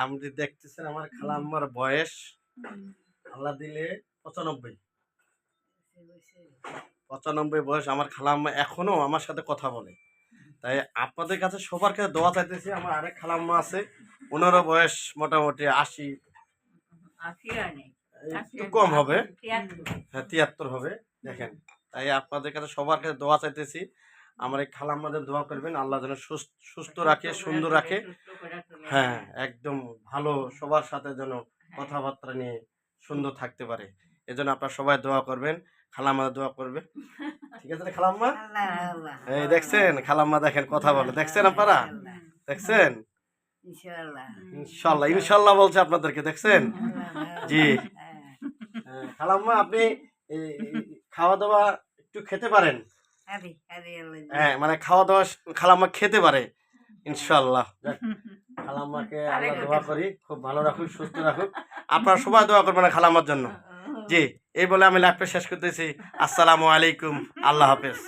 আপনি দেখতেছেন আমার খালাম্মার বয়স আল্লাহ দিলে 95। 95 বয়স আমার খালাম্মা এখনো আমার সাথে কথা বলে। তাই আপনাদের কাছে সবার কাছে দোয়া চাইতেছি। আমার আরেক খালাম্মা আছে, ওনারও বয়স মোটামুটি 80, একটু কম হবে, হ্যাঁ 73 হবে। দেখেন, তাই আপনাদের কাছে সবার কাছে দোয়া চাইতেছি। আমার এই খালাম্মাদের দোয়া করবেন, আল্লাহ যেন সুস্থ রাখে, সুন্দর রাখে। হ্যাঁ, একদম ভালো, সবার সাথে যেন কথাবার্তা নিয়ে সুন্দর থাকতে পারে। এজন্য আপনারা সবাই দোয়া করবেন, খালাম্মাদের দোয়া করবে। ঠিক আছে খালাম্মা? এই দেখছেন খালাম্মা, দেখেন কথা বলে, দেখছেন আপনারা, দেখছেন? ইনশাল্লাহ ইনশাল্লাহ বলছে আপনাদেরকে, দেখছেন? জি খালাম্মা, আপনি খাওয়া দাওয়া একটু খেতে পারেন? হ্যাঁ, মানে খাওয়া দাওয়া খালাম্মা খেতে পারে ইনশাল্লাহ। খালাম্মাকে আল্লাহ দোয়া করি খুব ভালো রাখুক, সুস্থ রাখুক। আপনারা সবাই দোয়া করবেন খালাম্মার জন্য। জি, এই বলে আমি লাইভটা শেষ করতেছি। আসসালামু আলাইকুম, আল্লাহ হাফেজ।